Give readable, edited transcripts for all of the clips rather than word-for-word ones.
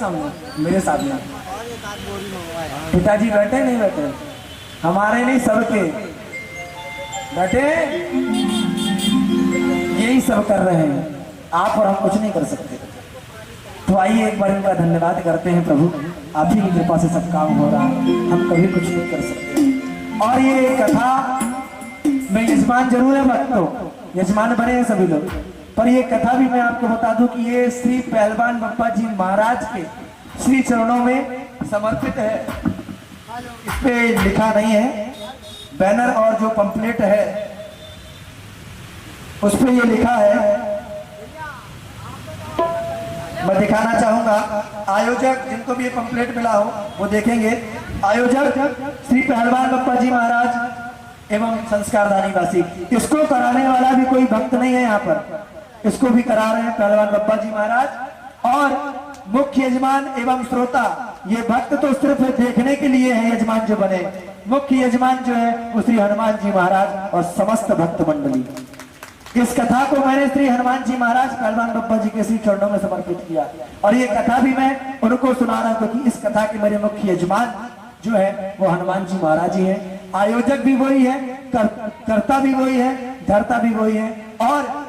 सामने मेरे साथ में? पिताजी बैठे नहीं बैठे? हमारे नहीं सबके बैठे, यही सब कर रहे हैं, आप और हम कुछ नहीं कर सकते। तो आइए एक बार इनका धन्यवाद करते हैं। प्रभु आप ही की कृपा से सब काम हो रहा है, हम कभी कुछ नहीं कर सकते। और ये कथा में यजमान जरूर है भक्तों, यजमान बने हैं सभी लोग, पर ये कथा भी मैं आपको बता दूं कि ये श्री पहलवान बप्पा जी महाराज के श्री चरणों में समर्पित है। इस पे लिखा नहीं है, बैनर और जो पंपलेट है उस पे ये लिखा है, मैं दिखाना चाहूंगा। आयोजक जिनको भी ये पंपलेट मिला हो वो देखेंगे। आयोजक श्री पहलवान बप्पा जी महाराज एवं संस्कारदानी वासी। इसको कराने वाला भी कोई भक्त नहीं है यहाँ पर, इसको भी करा रहे हैं पहलवान बप्पा जी महाराज। और मुख्य यजमान एवं श्रोता, ये भक्त तो सिर्फ देखने के लिए है यजमान जो बने, मुख्य यजमान जो है वो श्री हनुमान जी महाराज और समस्त भक्त मंडली। इस कथा को मैंने श्री हनुमान जी महाराज पहलवान बप्पा जी के श्री चरणों में समर्पित किया, और ये कथा भी मैं उनको सुना रहा हूं क्योंकि इस कथा के मेरे मुख्य यजमान जो है वो हनुमान जी महाराज ही है। आयोजक भी वही है, कर्ता भी वही है, धर्ता भी वही है, और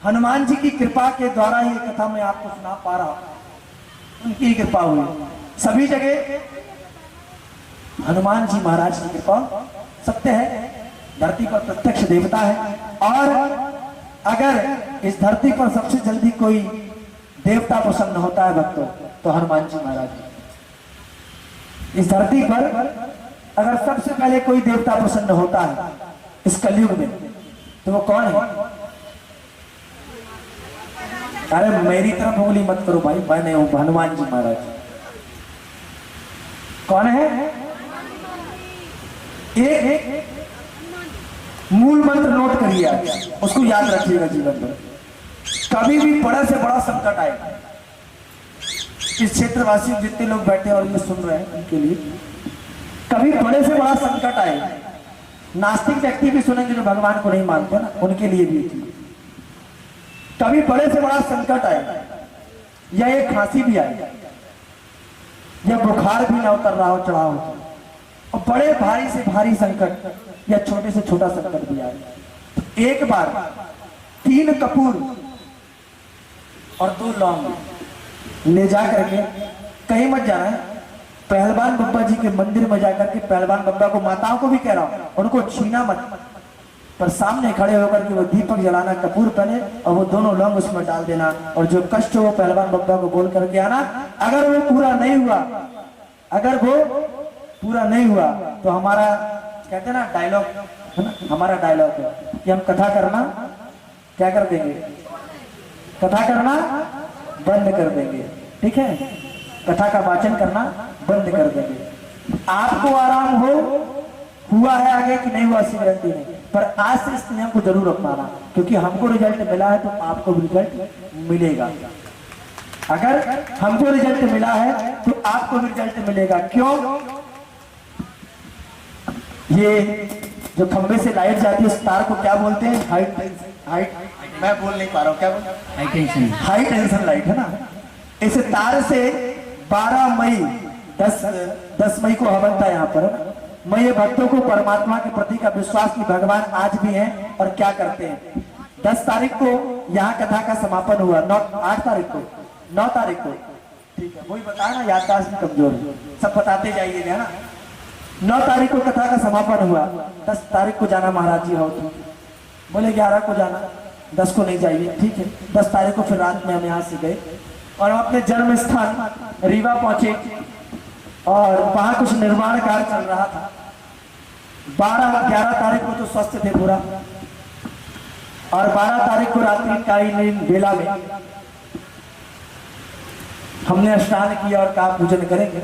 हनुमान जी की कृपा के द्वारा ये कथा मैं आपको सुना पा रहा हूं, उनकी कृपा हुई। सभी जगह हनुमान जी महाराज की कृपा सत्य है, धरती पर प्रत्यक्ष देवता है। और अगर इस धरती पर सबसे जल्दी कोई देवता प्रसन्न होता है भक्तों तो हनुमान जी महाराज। इस धरती पर अगर सबसे पहले कोई देवता प्रसन्न होता है इस कलयुग में तो वो कौन है? अरे मेरी तरफ उंगली मत करो भाई, मैं नहीं हूं, हनुमान जी महाराज। कौन है? एक मूल मंत्र नोट करिए, उसको याद रखिएगा जीवन में। कभी भी बड़े से बड़ा संकट आए, इस क्षेत्रवासी जितने लोग बैठे और ये सुन रहे हैं उनके लिए, कभी बड़े से बड़ा संकट आए, नास्तिक व्यक्ति भी सुनेंगे जो भगवान को नहीं मानते ना, उनके लिए भी थी। कभी बड़े से बड़ा संकट आए या एक खांसी भी आए या बुखार भी ना उतर रहा हो, चढ़ा हो, और बड़े भारी से भारी संकट या छोटे से छोटा संकट भी आए, तो एक बार 3 कपूर और 2 लौंग ले जा करके, कहीं मत जाना है, पहलवान बप्पा जी के मंदिर में जाकर के पहलवान बप्पा को, माताओं को भी कह रहा हूं, उनको छीना मत, पर सामने खड़े होकर के वो दीपक जलाना, कपूर पहने और वो दोनों लौंग उसमें डाल देना, और जो कष्ट हो वो पहलवान बप्पा को बोल करके आना। अगर वो पूरा नहीं हुआ, अगर वो पूरा नहीं हुआ तो हमारा कहते हैं ना डायलॉग है ना, हमारा डायलॉग है कि हम कथा करना क्या कर देंगे, कथा करना बंद कर देंगे, ठीक है, कथा का वाचन करना बंद कर देंगे। आपको आराम हो, हुआ है आगे कि नहीं हुआ इसकी गारंटी नहीं, पर आज से इस नियम को जरूर अपनाना, क्योंकि हमको रिजल्ट मिला है तो आपको भी रिजल्ट मिलेगा। अगर हमको रिजल्ट मिला है तो आपको भी रिजल्ट मिलेगा। क्यों? ये जो खंबे से लाइट जाती है उस तार को क्या बोलते हैं? हाइट मैं बोल नहीं पा रहा हूँ, क्या बोलते हैं? हाई टेंशन लाइट है ना। इस तार से 12 मई 10 मई को हवन था यहाँ पर। मैं ये भक्तों को परमात्मा के प्रति का विश्वास कि भगवान आज भी हैं और क्या करते हैं। 10 तारीख को यहाँ कथा का समापन हुआ, 8 तारीख को, 9 तारीख को, ठीक है, वही बताया ना, याददाश्त में कमजोर है, सब बताते जाइएगा ना। 9 तारीख को कथा का समापन हुआ, 10 तारीख को जाना महाराज जी हो, बोले 11 को जाना, 10 को नहीं जाइए, ठीक है। 10 तारीख को फिर रात में हम यहाँ से गए और हम अपने जन्म स्थान रीवा पहुंचे और वहां कुछ निर्माण कार्य चल रहा था। 11 तारीख को तो स्वस्थ थे पूरा, और 12 तारीख को रात्रिकालीन बेला में हमने स्नान किया और कहा पूजन करेंगे।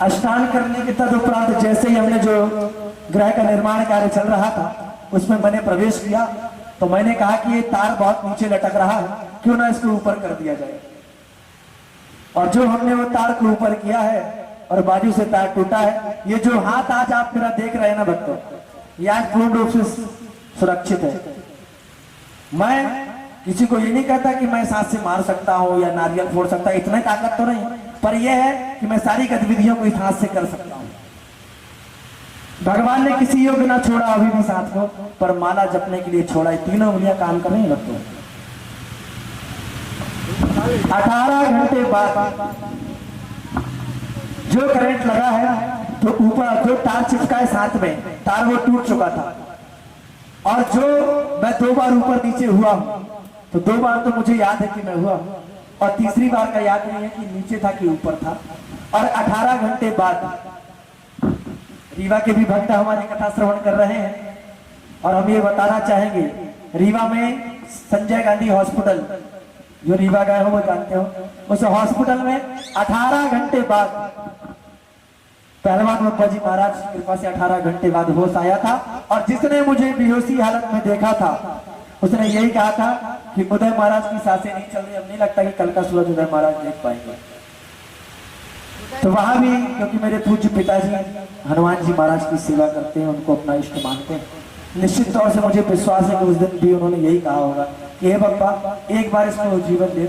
स्नान करने के तदुपरांत जैसे ही हमने जो ग्रह का निर्माण कार्य चल रहा था उसमें मैंने प्रवेश किया, तो मैंने कहा कि ये तार बहुत नीचे लटक रहा है, क्यों ना इसको ऊपर कर दिया जाए। और जो हमने वो तार को ऊपर किया है और बाजू से तार टूटा है। ये जो हाथ आज आप मेरा देख रहे हैं ना भक्तों, ये आज पूर्ण रूप से सुरक्षित है। मैं किसी को ये नहीं कहता कि मैं सांस से मार सकता हूँ या नारियल फोड़ सकता, इतना ताकत तो नहीं, पर यह है कि मैं सारी गतिविधियों को इस हाथ से कर सकता हूँ। भगवान ने किसी योग ना छोड़ा अभी भी साथ को, पर माला जपने के लिए छोड़ा। तीनों उंगलियां काम कर रही हैं भक्तों। 18 घंटे बाद जो करंट लगा है, तो ऊपर जो तार चिपका है साथ में, तार वो टूट चुका था। और जो मैं 2 बार ऊपर नीचे हुआ हूं, तो 2 बार तो मुझे याद है कि मैं हुआ हूं, और तीसरी बार का याद नहीं है कि नीचे था कि ऊपर था। और 18 घंटे बाद रीवा के भी भक्त हमारी कथा श्रवण कर रहे हैं, और हम ये बताना चाहेंगे, रीवा में संजय गांधी हॉस्पिटल, जो रीवा गए हो वो जानते हो, उस हॉस्पिटल में 18 घंटे बाद पहलवान बप्पा जी महाराज की कृपा से 18 घंटे बाद होश आया था। और जिसने मुझे बेहोशी हालत में देखा था, उसने यही कहा था कि उदय महाराज की सांसें नहीं चल रही, अब नहीं लगता कि कल का सूरज उदय महाराज देख पाएंगे। तो वहां भी, क्योंकि मेरे पूज्य पिताजी हनुमान जी महाराज की सेवा करते हैं, उनको अपना इष्ट मानते हैं, निश्चित तौर से मुझे विश्वास है कि उस दिन भी उन्होंने यही कहा होगा कि हे बप्पा एक बार इसको जीवन दे।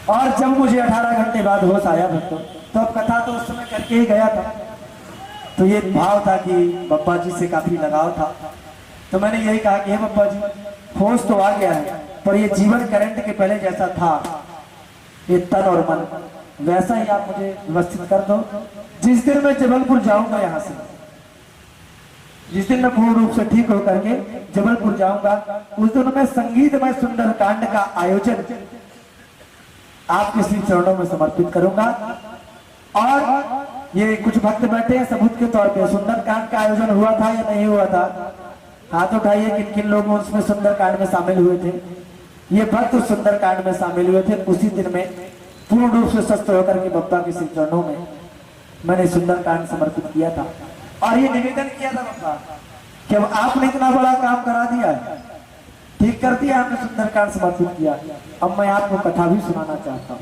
और जब मुझे 18 घंटे बाद होश आया भक्तों, तो अब कथा तो उस समय करके ही गया था, तो ये भाव था कि बप्पा जी से काफी लगाव था। तो मैंने यही कहा कि हे बप्पा जी, होश तो आ गया है, पर ये जीवन करंट के पहले जैसा था, ये तन और मन वैसा ही आप मुझे व्यवस्थित कर दो। जिस दिन मैं जबलपुर जाऊंगा, यहाँ से जिस दिन मैं पूर्ण रूप से ठीक होकर के जबलपुर जाऊंगा, उस दिन मैं संगीतमय सुंदर कांड का आयोजन आपके श्री चरणों में समर्पित करूंगा। और ये कुछ भक्त बैठे हैं सबूत के तौर पे, सुंदर कांड का आयोजन हुआ था या नहीं हुआ था, हाथ उठाइए किन किन लोग उसमें सुंदर कांड में शामिल हुए थे। ये भक्त उस सुंदर कांड में शामिल हुए थे। उसी दिन में पूर्ण रूप से स्वस्थ होकर के बप्पा के श्री चरणों में मैंने सुंदर कांड समर्पित किया था, और ये निवेदन किया था बप्पा कि अब आपने इतना बड़ा काम करा दिया है, ठीक कर दिया, आपने सुंदर कांड समर्पित किया, अब मैं आपको कथा भी सुनाना चाहता हूँ।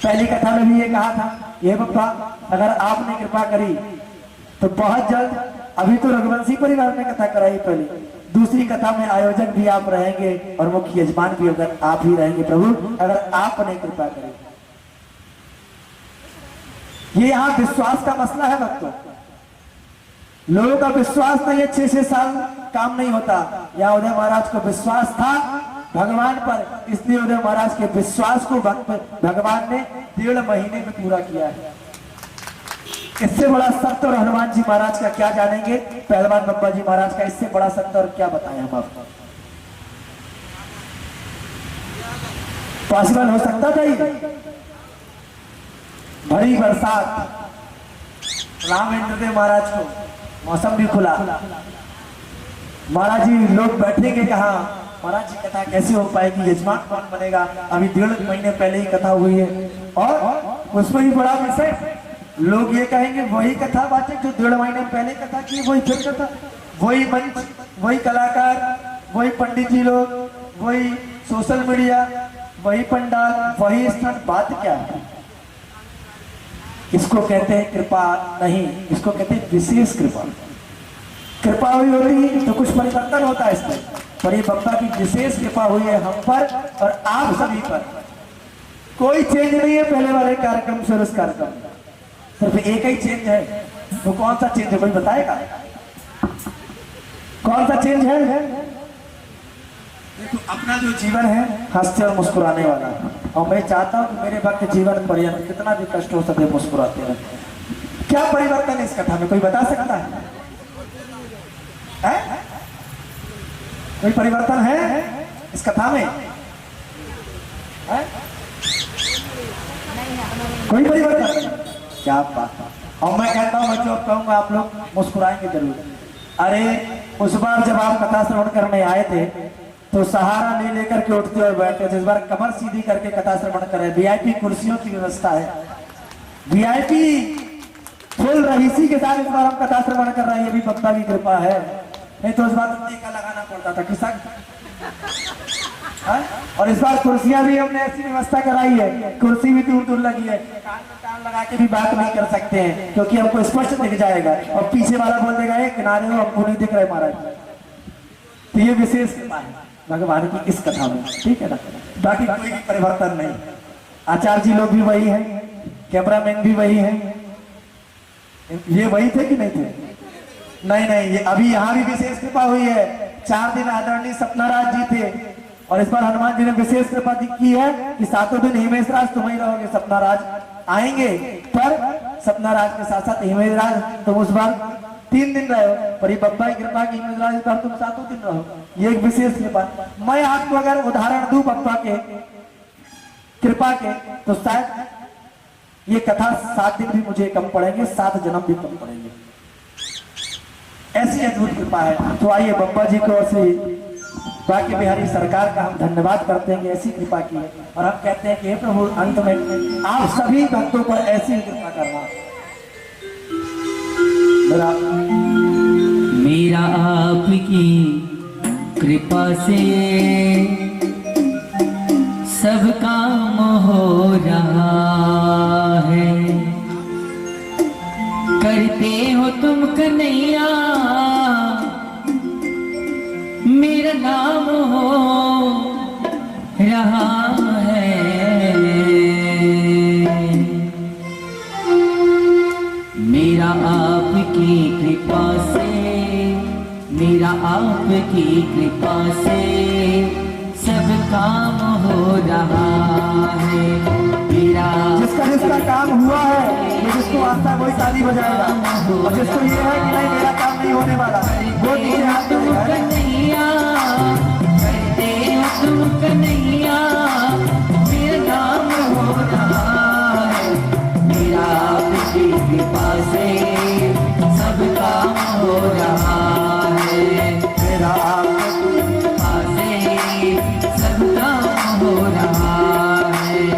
पहली कथा में भी ये कहा था, ये बप्पा अगर आपने कृपा करी तो बहुत जल्द, अभी तो रघुवंशी परिवार ने कथा कराई पहले, दूसरी कथा में आयोजक भी आप रहेंगे और मुख्य यजमान भी अगर आप ही रहेंगे प्रभु, अगर आपने कृपा करी। ये यहाँ विश्वास का मसला है भक्तों, लोगों का विश्वास नहीं है, 6-6 साल काम नहीं होता। या उदय महाराज को विश्वास था भगवान पर, इसलिए उदय महाराज के विश्वास को भगवान ने 1.5 महीने में पूरा किया है। इससे बड़ा सत्य और हनुमान जी महाराज का क्या जानेंगे, पहलवान बप्पा जी महाराज का इससे बड़ा सत्य और क्या बताएं हम आपको। पॉसिबल हो सकता था ये? भरी बरसात, रामेंद्र देव महाराज को, मौसम भी खुला, महाराज जी लोग बैठेंगे कहा, महाराज जी कथा कैसे हो पाएगी, यजमान कौन बनेगा, अभी 1.5 महीने पहले ही कथा हुई है, और उसमें भी बड़ा विषय, लोग ये कहेंगे वही कथा वाचक जो 1.5 महीने पहले कथा की, वही फिर कथा, वही मंच, वही कलाकार, वही पंडित जी लोग, वही सोशल मीडिया, वही पंडाल, वही स्थान, बात क्या है? इसको कहते हैं कृपा नहीं, इसको कहते हैं विशेष कृपा। कृपा हुई होती तो कुछ परिवर्तन होता है इसमें, पर ये बप्पा की विशेष कृपा हुई है हम पर और आप सभी पर। कोई चेंज नहीं है पहले वाले कार्यक्रम से उस कार्यक्रम, सिर्फ एक ही चेंज है। वो कौन सा चेंज है, कोई बताएगा? कौन सा चेंज है? देखो अपना जो जीवन है हंसते और मुस्कुराने वाला है, और मैं चाहता हूं कि मेरे भक्त जीवन पर्यंत कितना भी कष्ट हो सके मुस्कुराते रहे। क्या परिवर्तन है इस कथा में, कोई बता सकता है? कोई परिवर्तन है इस कथा में? कोई परिवर्तन? क्या बात। और मैं कहता हूँ बच्चों, कहूंगा आप लोग मुस्कुराएंगे जरूर। अरे उस बार जब आप कथा श्रवण करने आए थे तो सहारा ले लेकर के उठते और बैठते थे, इस बार कमर सीधी करके कथा श्रवण करें। वीआईपी कुर्सियों की व्यवस्था है, वीआईपी फुल रहीसी के साथ इस बार हम कथा श्रवण कर रहे हैं, ये भी बप्पा की कृपा है। नहीं तो इस बार टीका लगाना पड़ता था किसा। और इस बार कुर्सियां भी हमने ऐसी व्यवस्था कराई है, कुर्सी भी दूर दूर लगी है, कान में कान लगा के भी बात नहीं कर सकते हैं क्योंकि हमको स्पष्ट दिख जाएगा, और पीछे वाला बोल देगा किनारे हो हमको नहीं दिख रहे महाराज। तो ये विशेष कृपा है, भगवान की इस कथा में, ठीक है ना। बाकी कोई परिवर्तन नहीं, आचार्य जी लोग भी वही है, कैमरामैन भी वही है। ये वही थे कि नहीं थे? नहीं नहीं, ये अभी यहाँ भी विशेष कृपा हुई है। 4 दिन आदरणीय सपनाराज जी थे और इस बार हनुमान जी ने विशेष कृपा की है कि 7 दिन हिमेश राज तुम ही रहोगे। सपनाराज आएंगे पर सपनाराज के साथ साथ हिमेश राज तुम उस बार 3 दिन रहो, पर ये बब्बा की कृपा की हिमेश राज इस बार तुम 7 दिन रहो। ये एक विशेष कृपा। मैं आपको अगर उदाहरण दूं बब्बा के कृपा के, तो शायद ये कथा 7 दिन भी मुझे कम पड़ेंगे, 7 जन्म भी कम पड़ेंगे। ऐसी अद्भुत कृपा है। तो आइए बब्बा जी को श्री बाकी बिहारी सरकार का हम धन्यवाद करते हैं कि ऐसी कृपा की है, और हम कहते हैं कि हे प्रभु अंत में आप सभी भक्तों पर ऐसी कृपा करना। मेरा आपकी कृपा से सब काम हो रहा है। करते हो तुम कन्हैया मेरा नाम हो रहा है। मेरा आपकी कृपा से, मेरा आपकी कृपा से सब काम हो रहा है। मेरा जिसका जिसका काम हुआ है, जिसको आता वही ताली बजाएगा, और जिसको ये है कि नहीं मेरा काम नहीं होने वाला, वो नीचे हाथ में कन्हैया करते हो तुम कन्हैया मेरा नाम हो रहा है। मेरा आपकी कृपा से सब काम हो रहा है। मेरा आपकी कृपा से सब काम हो रहा है।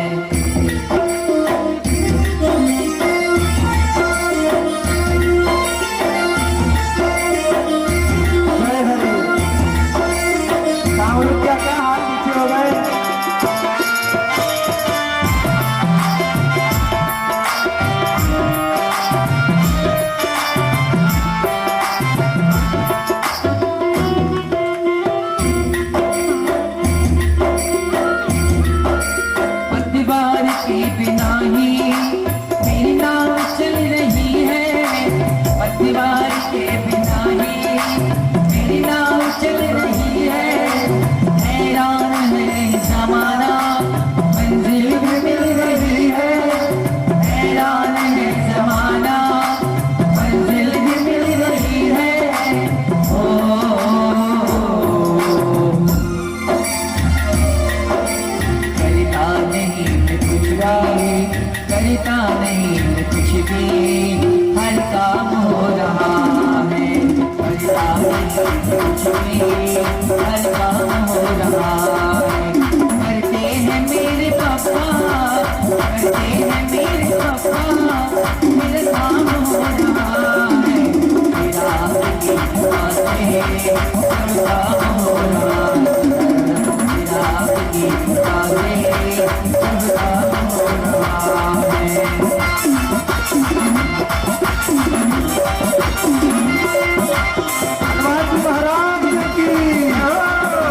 क्या हाथ पीछे हो गए? पतवार के बिना ही मेरी नाव चल रही है। पतवार के बिना ही मेरी नाव चल रही है। हैरान है जमाना मंजिल भी मिल रही है। हैरान है जमाना मंजिल भी मिल रही है। करता नहीं मैं कुछ भी, करता नहीं मैं कुछ भी, हर काम हो रहा है। करता नहीं कुछ भी, हर काम हो रहा है। करते हैं मेरे पापा, करते हैं मेरे पापा, मेरा काम हो रहा है। मेरा आपकी कृपा से सब काम हो रहा है। मेरा आपकी कृपा से सब काम हो रहा है। महाराज की,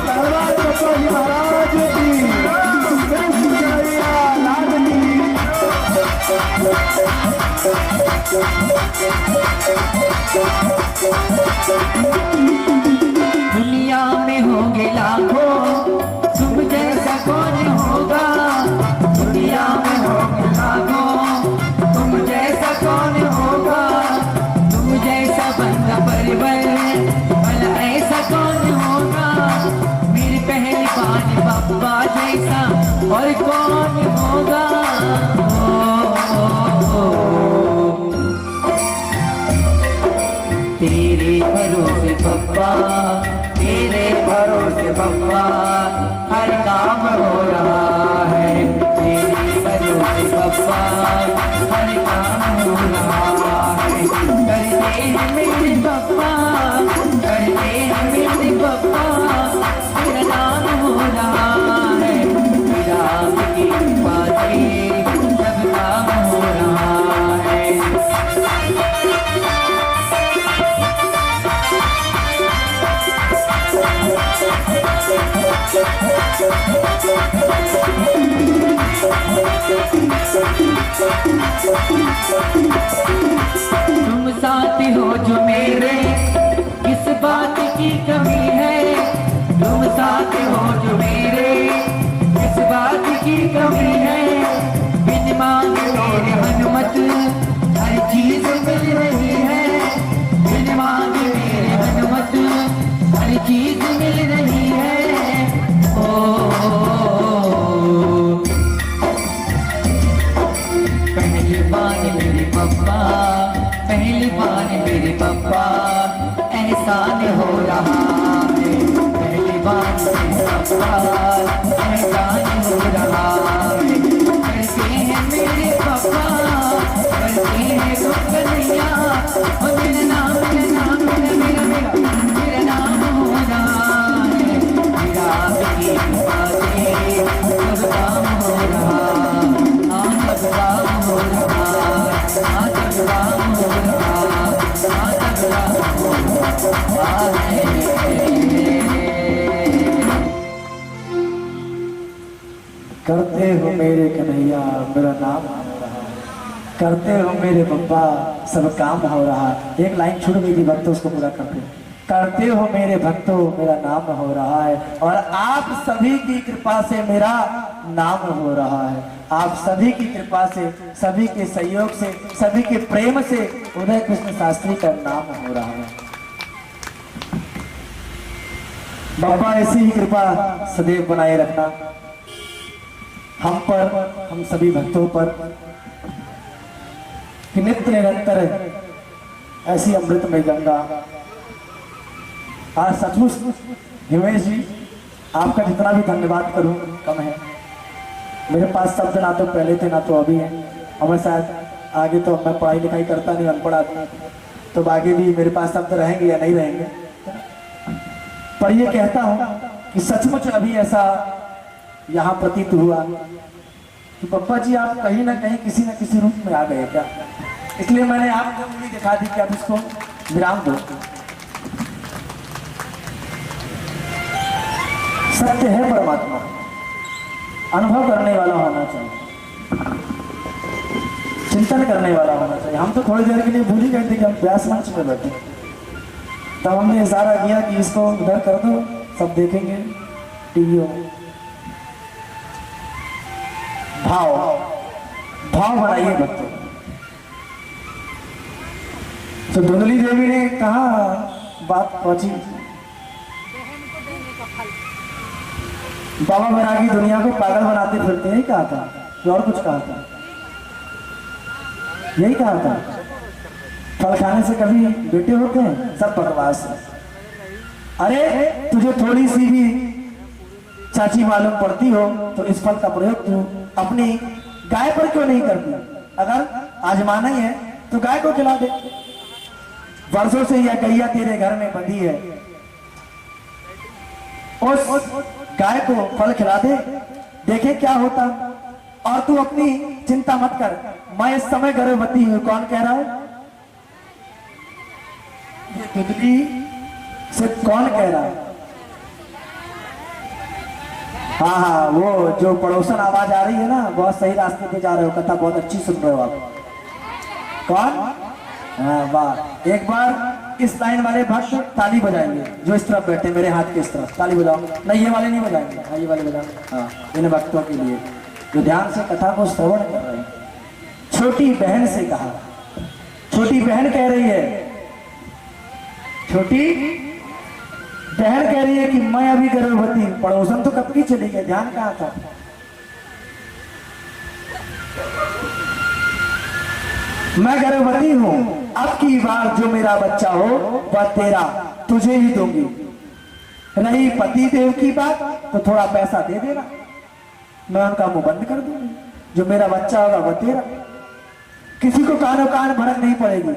धन्यवाद बब्बा जी महाराज की, लाल दुनिया में होंगे लाखों, तुम जैसा कौन होगा। दुनिया में होंगे लाखों, तुम जैसा कौन होगा। तुम जैसा बंदा परिवर, भला ऐसा कौन होगा। मेरी पहली बात बब्बा जैसा और कौन होगा। तेरे भरोसे बब्बा, तेरे भरोसे बब्बा, हर काम हो रहा है। तेरे भरोसे बब्बा, हर काम हो रहा है। करते हैं मेरे बब्बा, करते हैं मेरे बब्बा, मेरा नाम हो रहा है। मेरा आपकी कृपा से सब काम हो रहा है। कमी है, बिन मांगे मेरे हनुमत हर चीज मिल रही है, बिन मांगे मेरे हनुमत हर चीज मिल रही है। पहली बार मेरे पप्पा, पहली बार मेरे पप्पा एहसान हो रहा है, पहली बार मेरे पप्पा एहसान हो रहा है। करते हैं मेरे पप्पा, करते हैं तो कन्हैया, और मेरा नाम मेरा नाम मेरा मेरा मेरा मेरा नाम हो रहा है, मेरा आपकी कृपा से सब काम हो रहा, हाँ सब काम हो रहा, हाँ सब काम हो रहा, हाँ सब काम हो रहा है। करते हो मेरे कन्हैया मेरा नाम हो रहा, करते हो मेरे पप्पा सब काम हो रहा। एक लाइन छूट गई थी भक्तों, उसको पूरा करते हो मेरे भक्तों मेरा नाम हो रहा है, और आप सभी की कृपा से मेरा नाम हो रहा है। आप सभी की कृपा से, सभी के सहयोग से, सभी के प्रेम से उदय कृष्ण शास्त्री का नाम हो रहा है। बाबा ऐसी ही कृपा सदैव बनाए रखना हम पर, हम सभी भक्तों पर, कि नित्य निरंतर ऐसी अमृतमय गंगा। आज सचमुच हिमेश जी आपका जितना भी धन्यवाद करूं कम है। मेरे पास शब्द ना तो पहले थे ना तो अभी है, और मैं शायद आगे तो मैं पढ़ाई लिखाई करता नहीं, अनपढ़ आदमी, तो आगे भी मेरे पास शब्द रहेंगे या नहीं रहेंगे। पर ये कहता हूं कि सचमुच अभी ऐसा यहाँ प्रतीत हुआ कि पप्पा जी आप कहीं ना कहीं किसी न किसी रूप में आ गए क्या, इसलिए मैंने आपको उंगली दिखा दी कि आप इसको विराम दो। सत्य है परमात्मा, अनुभव करने वाला होना चाहिए, चिंतन करने वाला होना चाहिए। हम तो थोड़ी देर के लिए भूल ही गए थे कि हम व्यास मंच में बैठे, तब हमने इशारा किया कि इसको उधर कर दो, सब देखेंगे टीवी में। भाव भाव बढ़ाइए भक्तों। तो धुंधली देवी ने कहा बात पहुंची, बाबा बैरागी दुनिया को पागल बनाते फिरते हैं, कहा था कि और कुछ कहा था, यही कहा था। फल खाने से कभी बेटे होते हैं, सब बकवास है। अरे तुझे थोड़ी सी भी चाची मालूम पड़ती हो तो इस फल का प्रयोग तू अपनी गाय पर क्यों नहीं करती? अगर आजमाना ही है तो गाय को खिला दे। वर्षों से यह गैया तेरे घर में बंधी है, उस गाय को फल खिला दे, देखे क्या होता। और तू अपनी चिंता मत कर, मैं इस समय गर्भवती हूं। कौन कह रहा है? ये दुधली से कौन कह रहा है? हाँ हाँ, वो जो पड़ोसन आवाज आ रही है ना, बहुत सही रास्ते पे जा रहे हो, कथा बहुत अच्छी सुन रहे हो आप। कौन? हाँ वाह। एक बार इस लाइन वाले भक्त ताली बजाएंगे जो इस तरफ बैठे, मेरे हाथ के इस तरफ ताली बजाओ। नहीं, ये वाले नहीं बजाएंगे, हाँ ये वाले बजाओ। हाँ, इन भक्तों के लिए जो ध्यान से कथा को श्रवण कर रहे हैं। छोटी बहन से कहा, छोटी बहन कह रही है, छोटी बहन कह रही है कि मैं अभी गर्भवती। पड़ोसन तो कब की चली गई, ध्यान कहाँ था? मैं गर्भवती हूं, अब की बार जो मेरा बच्चा हो वह तेरा, तुझे ही दूंगी। रही पति देव की बात तो थोड़ा पैसा दे देना, मैं उनका मुंह बंद कर दूंगी। जो मेरा बच्चा होगा वह तेरा, किसी को कानो कान भड़क नहीं पड़ेगी,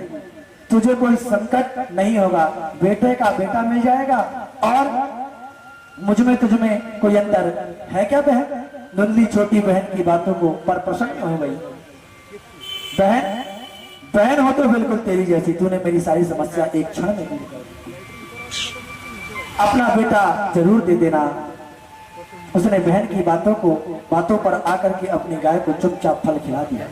तुझे कोई संकट नहीं होगा, बेटे का बेटा मिल जाएगा। और मुझ में तुझ में कोई अंतर है क्या बहन? धुंधली छोटी बहन की बातों को पर प्रसन्न हो गई। बहन बहन हो तो बिल्कुल तेरी जैसी, तूने मेरी सारी समस्या एक क्षण में दूर कर दी। अपना बेटा जरूर दे देना। उसने बहन की बातों पर आकर के अपनी गाय को चुपचाप फल खिला दिया।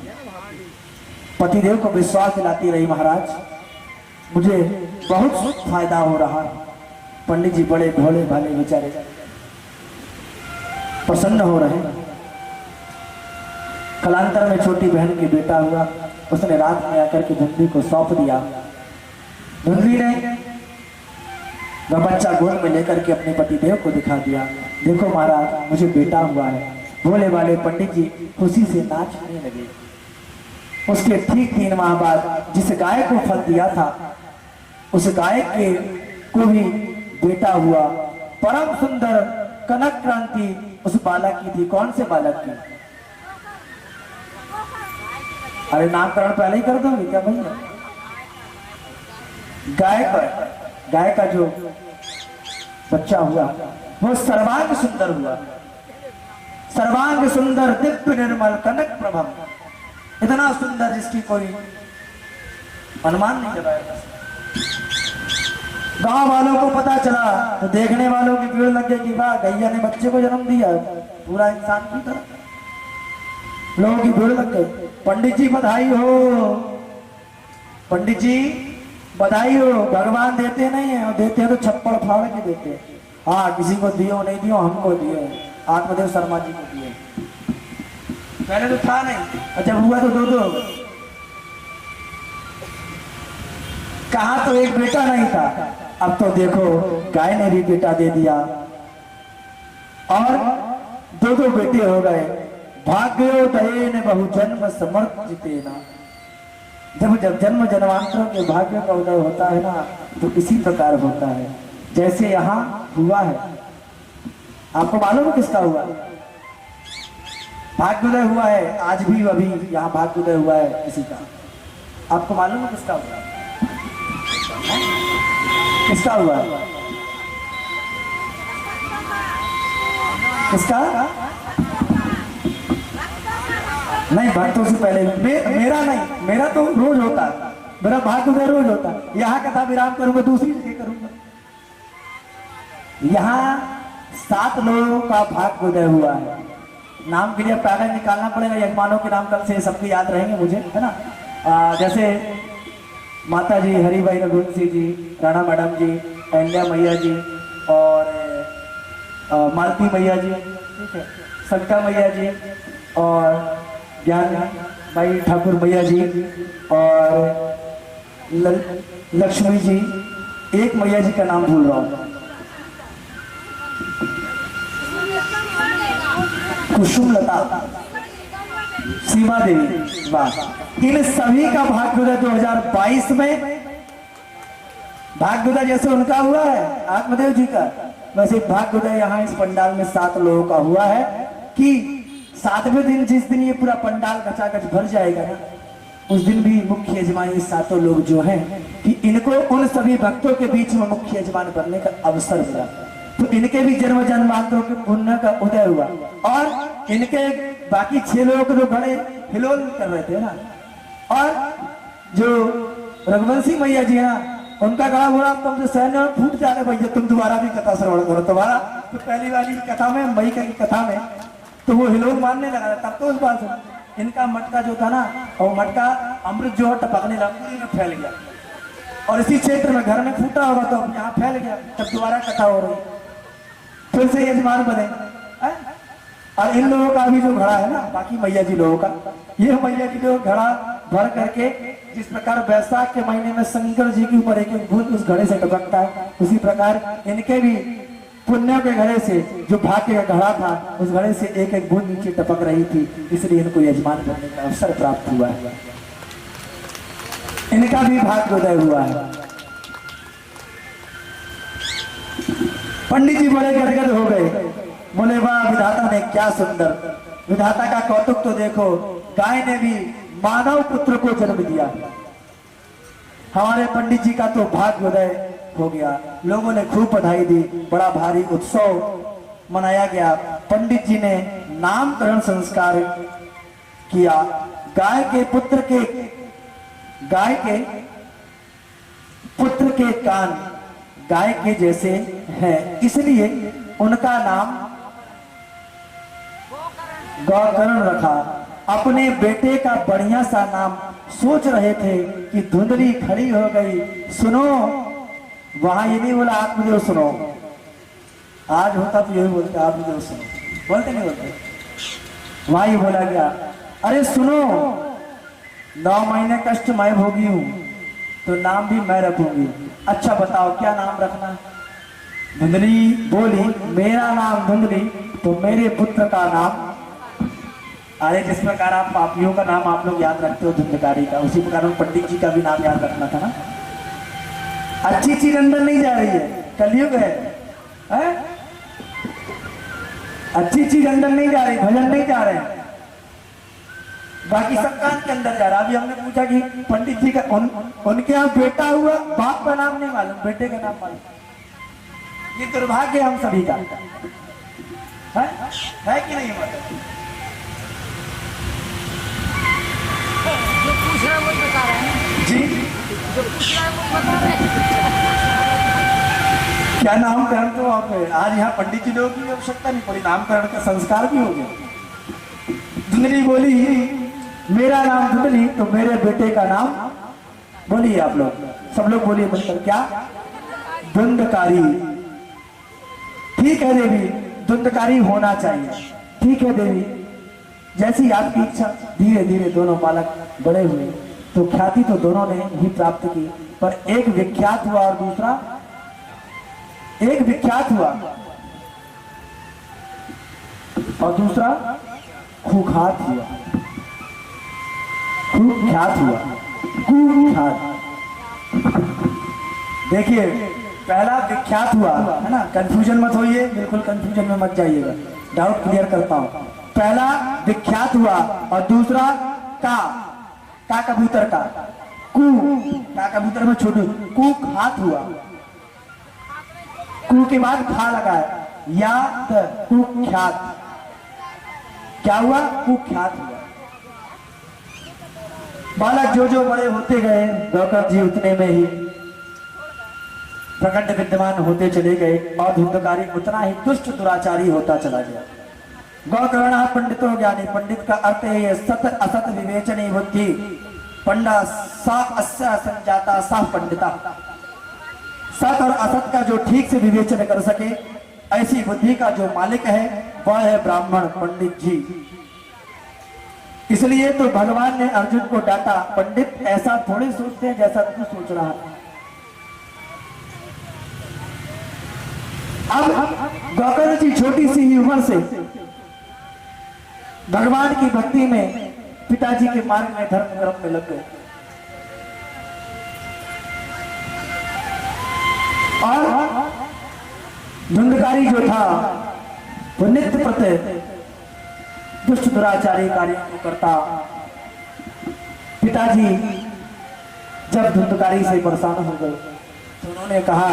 पतिदेव को विश्वास दिलाती रही, महाराज मुझे बहुत फायदा हो रहा है। पंडित जी बड़े भोले भाले बेचारे प्रसन्न हो रहे हैं। कालांतर में छोटी बहन की बेटा हुआ, उसने रात में आकर के धुंधली को सौंप दिया। धुंधली ने वह बच्चा गोद में लेकर के अपने पतिदेव को दिखा दिया, देखो महाराज मुझे बेटा हुआ है। भोले वाले पंडित जी खुशी से नाचने लगे। उसके ठीक 3 माह बाद जिस गाय को फल दिया था, उस गाय के को भी बेटा हुआ। परम सुंदर कनक क्रांति उस बालक की थी। कौन से बालक की? अरे नामकरण पहले ही कर दोगे क्या भैया? गाय का जो बच्चा हुआ वो सर्वांग सुंदर हुआ। सर्वांग सुंदर दिव्य निर्मल कनक प्रभम, इतना सुंदर जिसकी कोई अनुमान नहीं लगाया। गांव वालों को पता चला तो देखने वालों की भीड़ लग गई कि वाह गैया ने बच्चे को जन्म दिया, पूरा इंसान की तरह। लोगों की भीड़ लग गई। पंडित जी बधाई हो, पंडित जी बधाई हो। भगवान देते नहीं है, और देते हैं तो छप्पड़ फाड़ के देते हैं। हाँ किसी को दियो नहीं दियो, हमको दिए, आत्मदेव शर्मा जी को दिए। पहले तो था नहीं, और जब हुआ तो 2 हो गए। कहा तो एक बेटा नहीं था, अब तो देखो गाय ने भी बेटा दे दिया और 2 बेटे हो गए। भाग्योदय ने बहु जन्म समर्थ जितेना। जब जन्म जन्मांतरों के भाग्य का उदय होता है ना, तो इसी प्रकार होता है जैसे यहाँ हुआ है। आपको मालूम है किसका हुआ? भाग्योदय हुआ है। आज भी अभी यहाँ भाग्योदय हुआ है किसी का। आपको मालूम है किसका हुआ? किसका हुआ? किसका? नहीं, भक्तों से पहले मेरा नहीं, मेरा तो रोज होता है, मेरा भाग्योदय रोज होता है। यहाँ कथा विराम करूंगा, दूसरी जगह करूंगा। यहाँ 7 लोगों का भाग्योदय हुआ है। नाम के लिए पहले निकालना पड़ेगा, यजमानों के नाम कल से सबके याद रहेंगे मुझे, है ना। जैसे माता जी हरिभाई रघुवंशी जी, राणा मैडम जी, अहल्या मैया जी और मालती मैया जी, ठीक है, संका मैया जी और ज्ञान भाई ठाकुर मैया जी और लक्ष्मी जी। एक मैया जी का नाम भूल रहा हूँ, कुसुम लता, सीमा देवी। वाह, इन सभी का भाग्योदय 2022 में भाग्योदय जैसे उनका हुआ है आत्मदेव जी का, वैसे भाग्योदय यहाँ इस पंडाल में 7 लोगों का हुआ है। कि 7वें दिन जिस दिन ये पूरा पंडाल खचाखच भर जाएगा ना, उस दिन भी मुख्य यजमान 7 लोग जो हैं कि इनको उन सभी भक्तों के बीच में मुख्य यजमान बनने का अवसर मिला। तो इनके भी जन्म जन्मांतरों के पुण्य का उदय हुआ। और इनके बाकी 6 लोगों को जो बड़े हिलोल कर रहे थे ना, और जो रघुवंशी मैया जी है उनका कहा हुआ तुम तो सहन फूट जा रहे भैया, तुम दोबारा भी कथा श्रवण करो। तुम्हारा तो पहली वाली कथा में, मई की कथा में तो वो हिलोल मारने लगा, तब तो उस बात से इनका मटका जो था ना, और मटका अमृत जो टपकने लगा, पूरी में फैल गया। और इसी क्षेत्र में घर में फूटा होगा तो यहाँ फैल गया। तब दोबारा कथा हो रही, फिर से यजमान बने। और इन लोगों का भी जो घड़ा है ना, बाकी मैया जी लोगों का, ये मैया जी जो घड़ा भर करके, जिस प्रकार बैसाख के महीने में शंकर जी के ऊपर एक बूंद उस घड़े से टपकता है, उसी प्रकार इनके भी पुण्य के घड़े से जो भाग्य का घड़ा था, उस घड़े से एक बूंद नीचे टपक रही थी, इसलिए इनको यजमान बनने का अवसर प्राप्त हुआ है। इनका भी भाग्योदय हुआ है। पंडित जी बड़े गदगद हो गए, बोले वाह विधाता ने क्या सुंदर, विधाता का कौतुक तो देखो, गाय ने भी मानव पुत्र को जन्म दिया। हमारे पंडित जी का तो भाग्योदय हो गया। लोगों ने खूब बधाई दी, बड़ा भारी उत्सव मनाया गया। पंडित जी ने नामकरण संस्कार किया। गाय के पुत्र के कान गाय के जैसे हैं, इसलिए उनका नाम गौकर्ण रखा। अपने बेटे का बढ़िया सा नाम सोच रहे थे कि धुंधली खड़ी हो गई, सुनो। वहां ये नहीं बोला आत्मदेव सुनो, आज होता तो यही बोलते आत्मदेव सुनो, बोलते नहीं बोलते। वहां ये बोला गया अरे सुनो, 9 महीने कष्ट मैं भोगी हूँ, तो नाम भी मैं रखूंगी। अच्छा बताओ क्या नाम रखना? धुंधली बोली, मेरा नाम धुंधली तो मेरे पुत्र का नाम। अरे जिस प्रकार आप पापियों का नाम आप लोग याद रखते हो धुंधकारी का, उसी प्रकार पंडित जी का भी नाम याद रखना था ना। अच्छी चीज अंदर नहीं जा रही है, कलयुग है? अच्छी चीज अंदर नहीं जा रही, भजन नहीं जा रहे हैं, बाकी सब कान के अंदर जा रहा। अभी हमने पूछा कि पंडित जी का उनके यहाँ बेटा हुआ, बाप का नाम नहीं मालूम, बेटे का नाम मालूम। ये दुर्भाग्य हम सभी का है कि नहीं? मतलब जो पूछ रहा है वही बता रहे हैं जी, जो पूछ रहा है वो बता रहे हैं। क्या नामकरण तो आप आज यहाँ पंडित जी लोगों की आवश्यकता नहीं पड़ी, नामकरण का संस्कार भी हो गया। धुंधली बोली, मेरा नाम धुंधली तो मेरे बेटे का नाम, बोलिए आप लोग, सब लोग बोलिए मिलकर, क्या? धुंधकारी। ठीक है देवी, धुंधकारी होना चाहिए। ठीक है देवी, जैसी आपकी इच्छा। धीरे धीरे दोनों बालक बड़े हुए, तो ख्याति तो दोनों ने ही प्राप्त की, पर एक विख्यात हुआ और दूसरा एक विख्यात हुआ और दूसरा कुख्यात हुआ। कुख्यात हुआ, कुख्यात। देखिए, पहला विख्यात हुआ है ना, कंफ्यूजन मत होइए, बिल्कुल कंफ्यूजन में मत जाइएगा, डाउट क्लियर करता हूं। पहला विख्यात हुआ और दूसरा का कबूतर का, का कबूतर में छोटू, कुख्यात हुआ। कु के बाद खा लगा है, यात, कुख्यात। क्या हुआ? कुख्यात हुआ। बालक जो जो बड़े होते गए, गौतम जी उतने में ही प्रकट विद्यमान होते चले गए और धुंधकारी उतना ही दुष्ट दुराचारी होता चला गया। गौकर्ण पंडितो ज्ञानी, पंडित का अर्थ है सत असत विवेचनी बुद्धि। पंडा सा अस्य संजाता सा पंडिता। सत और असत का जो ठीक से विवेचन कर सके, ऐसी बुद्धि का जो मालिक है वह है ब्राह्मण पंडित जी। इसलिए तो भगवान ने अर्जुन को डांटा, पंडित ऐसा थोड़े सोचते हैं जैसा तू सोच रहा है। अब गौकर्ण जी छोटी सी ही उम्र से भगवान की भक्ति में, पिताजी के मार्ग में, धर्म कर्म में लग गए और धुंधकारी जो था वो नित्य प्रत्यय दुष्ट दुराचारी कार्यों को करता। पिताजी जब धुंधकारी से परेशान हो गए तो उन्होंने कहा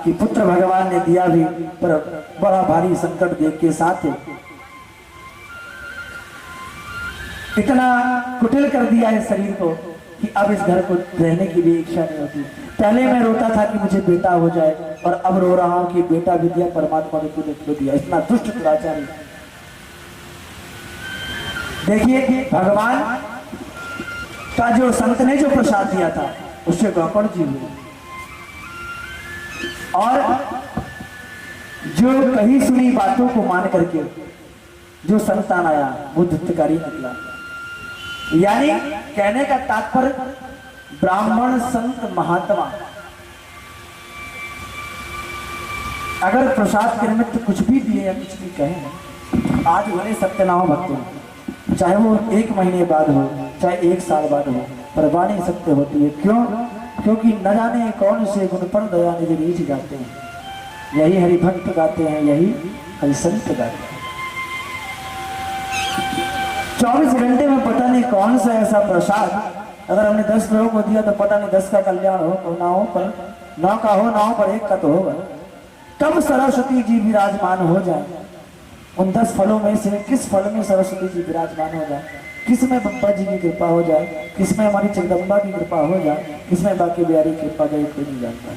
कि पुत्र भगवान ने दिया भी, पर बड़ा भारी संकट देख के साथ इतना कुटिल कर दिया है शरीर को कि अब इस घर को रहने की भी इच्छा नहीं होती। पहले मैं रोता था कि मुझे बेटा हो जाए, और अब रो रहा हूं कि बेटा भी दिया, परमात्मा ने तुझे दिया। इतना दुष्ट दुराचारी। देखिए, भगवान का जो संत ने जो प्रसाद दिया था उससे गौकर्ण जी हुए, और जो कही सुनी बातों को मान करके जो संतान आया वो धुंधकारी निकला। यानी कहने का तात्पर्य, ब्राह्मण संत महात्मा अगर प्रसाद के निमित्त कुछ भी दिए या कुछ भी कहें, आज भले सत्य ना हो भक्तों, चाहे वो 1 महीने बाद हो, चाहे 1 साल बाद हो, पर वाणी सत्य होती है। क्यों? क्योंकि न जाने कौन से गुण पर दया निधि रीच गाते हैं, यही हरि भक्त गाते हैं, यही हरि संत गाते हैं। 24 घंटे में पता नहीं कौन सा ऐसा प्रसाद अगर हमने 10 लोगों को दिया तो पता नहीं 10 का कल्याण हो ना हो, पर 9 का हो ना हो, पर 1 का तो होगा। कब सरस्वती जी विराजमान हो जाए, उन 10 फलों में से किस फल में सरस्वती जी विराजमान हो जाए, किस में बप्पा जी की कृपा हो जाए, किस में हमारी जगदम्बा की कृपा हो जाए, किस में बाकी बिहारी कृपा जाए, कोई नहीं जानता।